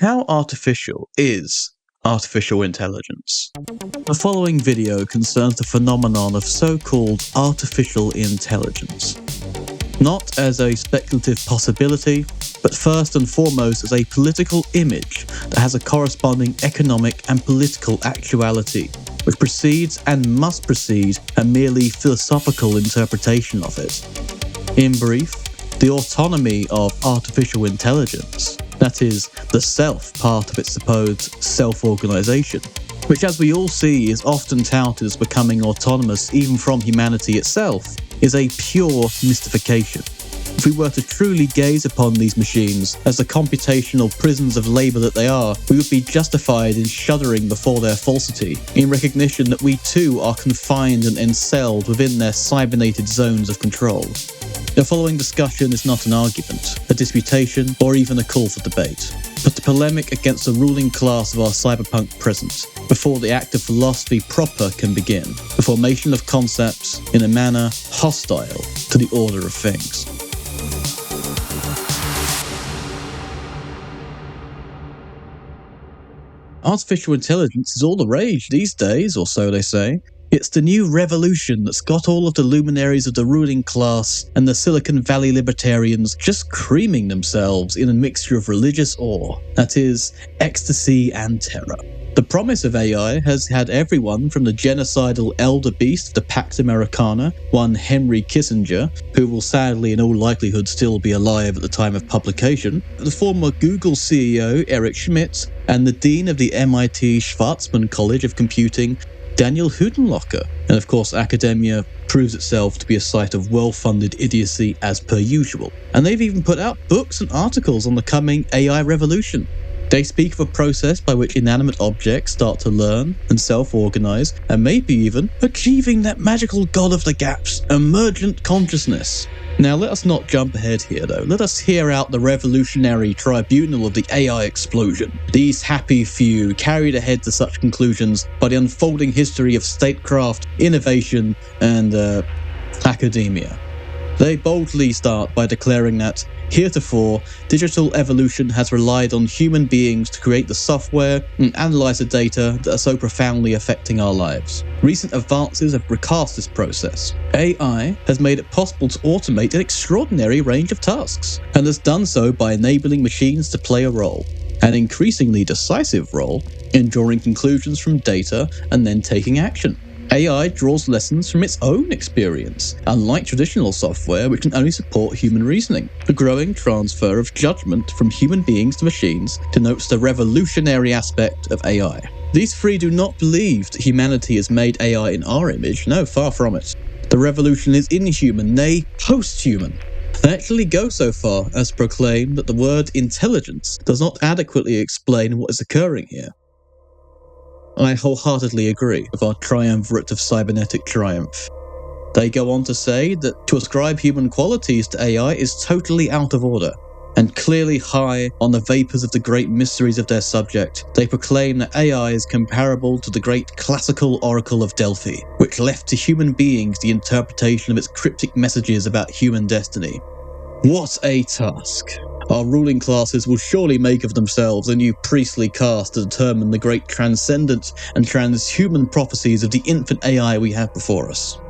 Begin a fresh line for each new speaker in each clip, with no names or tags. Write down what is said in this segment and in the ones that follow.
How artificial is artificial intelligence? The following video concerns the phenomenon of so-called artificial intelligence. Not as a speculative possibility, but first and foremost as a political image that has a corresponding economic and political actuality, which precedes and must precede a merely philosophical interpretation of it. In brief, the autonomy of artificial intelligence, that is, the self part of its supposed self-organisation, which as we all see is often touted as becoming autonomous even from humanity itself, is a pure mystification. If we were to truly gaze upon these machines as the computational prisons of labour that they are, we would be justified in shuddering before their falsity, in recognition that we too are confined and encelled within their cybernated zones of control. The following discussion is not an argument, a disputation, or even a call for debate, but a polemic against the ruling class of our cyberpunk present, before the act of philosophy proper can begin, the formation of concepts in a manner hostile to the order of things. Artificial intelligence is all the rage these days, or so they say. It's the new revolution that's got all of the luminaries of the ruling class and the Silicon Valley libertarians just creaming themselves in a mixture of religious awe, that is, ecstasy and terror. The promise of AI has had everyone from the genocidal elder beast of the Pax Americana, one Henry Kissinger, who will sadly in all likelihood still be alive at the time of publication, the former Google CEO Eric Schmidt, and the dean of the MIT Schwarzman College of Computing, Daniel Huttenlocher. And of course, academia proves itself to be a site of well-funded idiocy as per usual. And they've even put out books and articles on the coming AI revolution. They speak of a process by which inanimate objects start to learn and self-organize, and maybe even achieving that magical god of the gaps, emergent consciousness. Now let us not jump ahead here though, let us hear out the revolutionary tribunal of the AI explosion. These happy few carried ahead to such conclusions by the unfolding history of statecraft, innovation, and academia. They boldly start by declaring that heretofore, digital evolution has relied on human beings to create the software and analyze the data that are so profoundly affecting our lives. Recent advances have recast this process. AI has made it possible to automate an extraordinary range of tasks, and has done so by enabling machines to play a role, an increasingly decisive role, in drawing conclusions from data and then taking action. AI draws lessons from its own experience, unlike traditional software which can only support human reasoning. The growing transfer of judgment from human beings to machines denotes the revolutionary aspect of AI. These three do not believe that humanity has made AI in our image, no, far from it. The revolution is inhuman, nay, post-human. They actually go so far as to proclaim that the word intelligence does not adequately explain what is occurring here. I wholeheartedly agree with our triumvirate of cybernetic triumph. They go on to say that to ascribe human qualities to AI is totally out of order, and clearly high on the vapours of the great mysteries of their subject, they proclaim that AI is comparable to the great classical oracle of Delphi, which left to human beings the interpretation of its cryptic messages about human destiny. What a task! Our ruling classes will surely make of themselves a new priestly caste to determine the great transcendent and transhuman prophecies of the infant AI we have before us.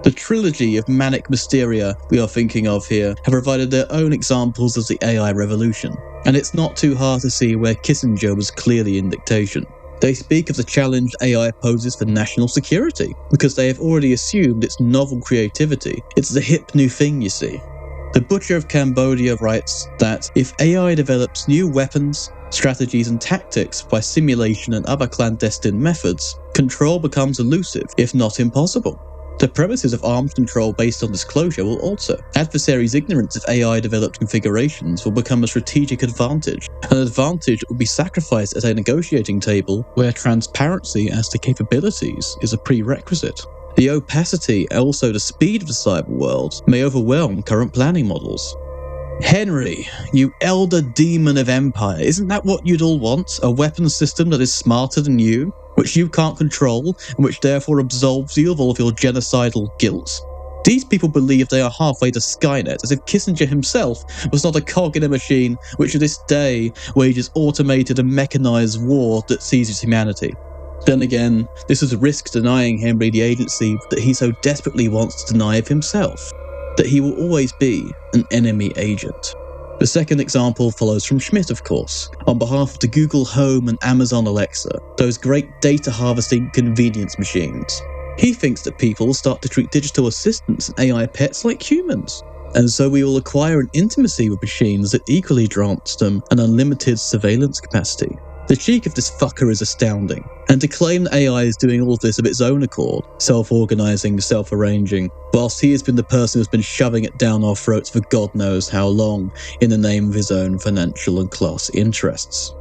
The trilogy of manic mysteria we are thinking of here have provided their own examples of the AI revolution, and it's not too hard to see where Kissinger was clearly in dictation. They speak of the challenge AI poses for national security, because they have already assumed its novel creativity. It's the hip new thing, you see. The Butcher of Cambodia writes that if AI develops new weapons, strategies and tactics by simulation and other clandestine methods, control becomes elusive, if not impossible. The premises of arms control based on disclosure will alter. Adversaries' ignorance of AI-developed configurations will become a strategic advantage, an advantage that will be sacrificed at a negotiating table where transparency as to capabilities is a prerequisite. The opacity and also the speed of the cyber world may overwhelm current planning models. Henry, you elder demon of empire, isn't that what you'd all want? A weapons system that is smarter than you, which you can't control, and which therefore absolves you of all of your genocidal guilt? These people believe they are halfway to Skynet, as if Kissinger himself was not a cog in a machine which to this day wages automated and mechanized war that seizes humanity. Then again, this is a risk denying Henry the agency that he so desperately wants to deny of himself, that he will always be an enemy agent. The second example follows from Schmidt, of course, on behalf of the Google Home and Amazon Alexa, those great data harvesting convenience machines. He thinks that people will start to treat digital assistants and AI pets like humans, and so we will acquire an intimacy with machines that equally grants them an unlimited surveillance capacity. The cheek of this fucker is astounding, and to claim that AI is doing all of this of its own accord, self-organising, self-arranging, whilst he has been the person who's been shoving it down our throats for God knows how long in the name of his own financial and class interests.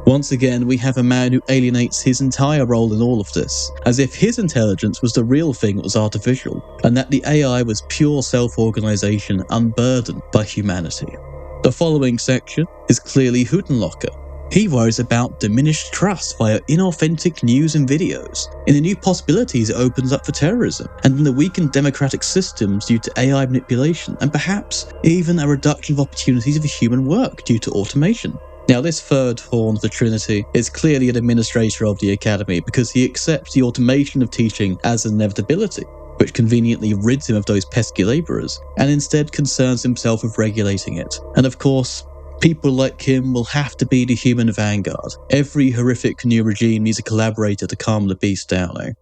Once again, we have a man who alienates his entire role in all of this, as if his intelligence was the real thing that was artificial, and that the AI was pure self-organisation unburdened by humanity. The following section is clearly Huttenlocher. He worries about diminished trust via inauthentic news and videos, in the new possibilities it opens up for terrorism, and in the weakened democratic systems due to AI manipulation, and perhaps even a reduction of opportunities of human work due to automation. Now, this third horn of the Trinity is clearly an administrator of the Academy because he accepts the automation of teaching as an inevitability, which conveniently rids him of those pesky labourers, and instead concerns himself with regulating it. And of course, people like him will have to be the human vanguard. Every horrific new regime needs a collaborator to calm the beast down, eh?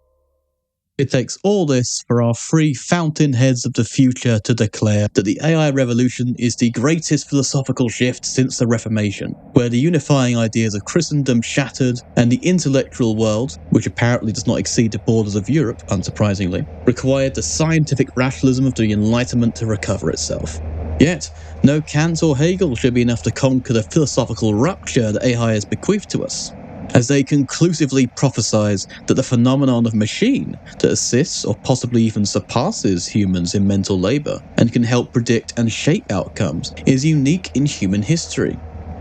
It takes all this for our three fountainheads of the future to declare that the AI revolution is the greatest philosophical shift since the Reformation, where the unifying ideas of Christendom shattered and the intellectual world, which apparently does not exceed the borders of Europe, unsurprisingly, required the scientific rationalism of the Enlightenment to recover itself. Yet, no Kant or Hegel should be enough to conquer the philosophical rupture that AI has bequeathed to us, as they conclusively prophesize that the phenomenon of machine that assists or possibly even surpasses humans in mental labour and can help predict and shape outcomes is unique in human history.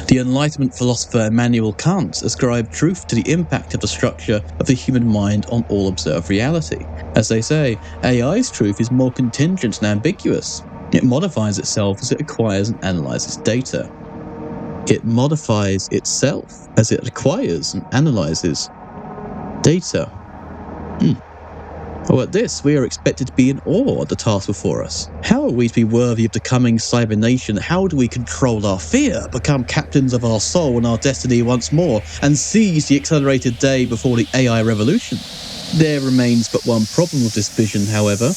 The Enlightenment philosopher Immanuel Kant ascribed truth to the impact of the structure of the human mind on all observed reality. As they say, AI's truth is more contingent and ambiguous. It modifies itself as it acquires and analyses data. It modifies itself as it acquires and analyses data. Well, at this, we are expected to be in awe at the task before us. How are we to be worthy of the coming cyber nation? How do we control our fear, become captains of our soul and our destiny once more, and seize the accelerated day before the AI revolution? There remains but one problem with this vision, however.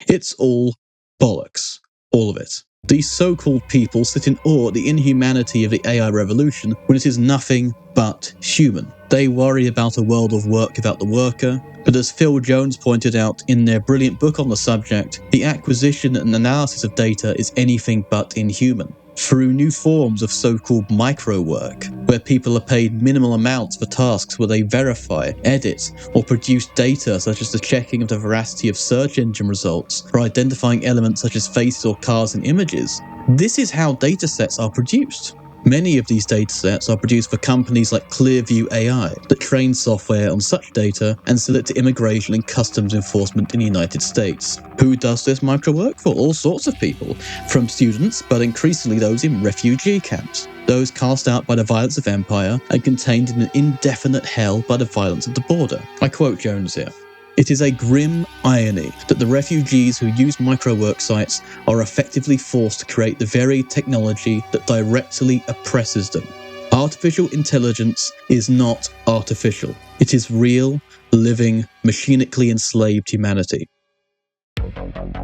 It's all bollocks. All of it. These so-called people sit in awe at the inhumanity of the AI revolution when it is nothing but human. They worry about a world of work without the worker, but as Phil Jones pointed out in their brilliant book on the subject, the acquisition and analysis of data is anything but inhuman. Through new forms of so-called micro-work, where people are paid minimal amounts for tasks where they verify, edit, or produce data such as the checking of the veracity of search engine results, or identifying elements such as faces or cars in images. This is how datasets are produced. Many of these datasets are produced for companies like Clearview AI that train software on such data and sell it to immigration and customs enforcement in the United States. Who does this micro-work for? All sorts of people, from students, but increasingly those in refugee camps, those cast out by the violence of empire and contained in an indefinite hell by the violence of the border. I quote Jones here. It is a grim irony that the refugees who use micro-work sites are effectively forced to create the very technology that directly oppresses them. Artificial intelligence is not artificial. It is real, living, machinically enslaved humanity.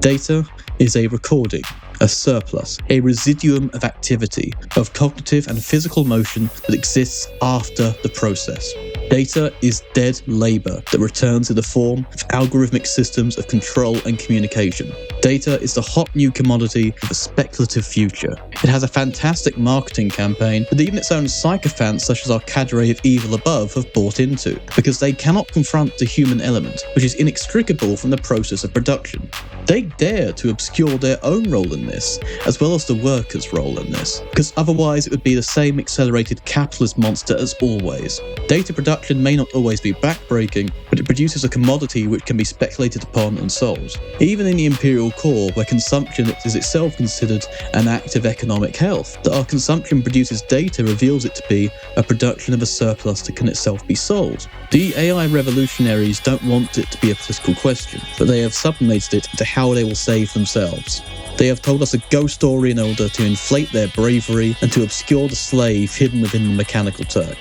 Data is a recording, a surplus, a residuum of activity, of cognitive and physical motion that exists after the process. Data is dead labour that returns in the form of algorithmic systems of control and communication. Data is the hot new commodity of a speculative future. It has a fantastic marketing campaign that even its own sycophants such as our cadre of evil above have bought into, because they cannot confront the human element, which is inextricable from the process of production. They dare to obscure their own role in this, as well as the workers' role in this, because otherwise it would be the same accelerated capitalist monster as always. Data production may not always be backbreaking, but it produces a commodity which can be speculated upon and sold. Even in the imperial imperial core where consumption is itself considered an act of economic health, that our consumption produces data reveals it to be a production of a surplus that can itself be sold. The AI revolutionaries don't want it to be a political question, but they have sublimated it into how they will save themselves. They have told us a ghost story in order to inflate their bravery and to obscure the slave hidden within the mechanical Turk.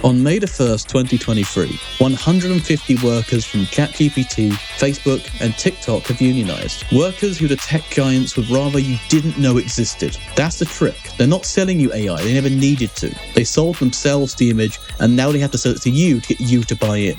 On May 1st, 2023, 150 workers from ChatGPT, Facebook, and TikTok have unionized. Workers who the tech giants would rather you didn't know existed. That's the trick. They're not selling you AI, they never needed to. They sold themselves the image, and now they have to sell it to you to get you to buy in.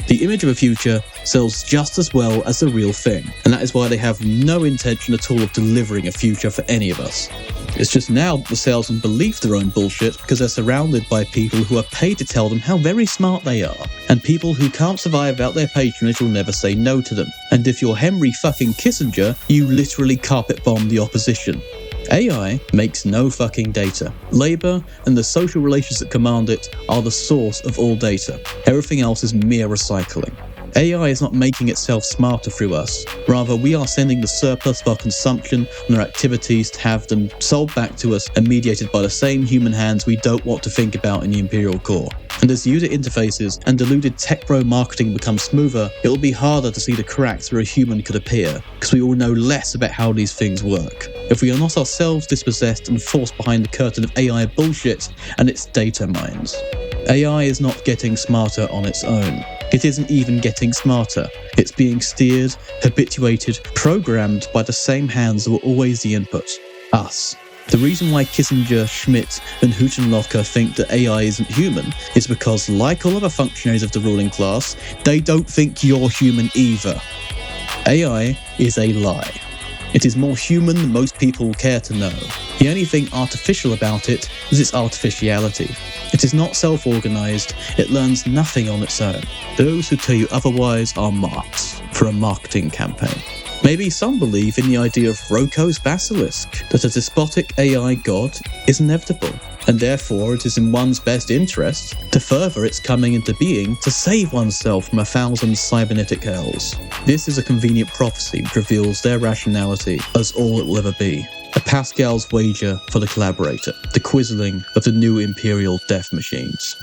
The image of a future sells just as well as the real thing, and that is why they have no intention at all of delivering a future for any of us. It's just now that the salesmen believe their own bullshit because they're surrounded by people who are paid to tell them how very smart they are, and people who can't survive without their patronage will never say no to them. And if you're Henry fucking Kissinger, you literally carpet bomb the opposition. AI makes no fucking data. Labour and the social relations that command it are the source of all data. Everything else is mere recycling. AI is not making itself smarter through us. Rather, we are sending the surplus of our consumption and our activities to have them sold back to us and mediated by the same human hands we don't want to think about in the imperial core. And as user interfaces and deluded tech bro marketing become smoother, it will be harder to see the cracks where a human could appear, because we all know less about how these things work. If we are not ourselves dispossessed and forced behind the curtain of AI bullshit and its data mines. AI is not getting smarter on its own. It isn't even getting smarter. It's being steered, habituated, programmed by the same hands that were always the input. Us. The reason why Kissinger, Schmidt, and Huttenlocher think that AI isn't human is because, like all other functionaries of the ruling class, they don't think you're human either. AI is a lie. It is more human than most people will care to know. The only thing artificial about it is its artificiality. It is not self-organized, it learns nothing on its own. Those who tell you otherwise are marks for a marketing campaign. Maybe some believe in the idea of Roko's basilisk, that a despotic AI god is inevitable, and therefore it is in one's best interest to further its coming into being to save oneself from 1,000 cybernetic hells. This is a convenient prophecy which reveals their rationality as all it will ever be. A Pascal's wager for the collaborator, the quizzling of the new imperial death machines.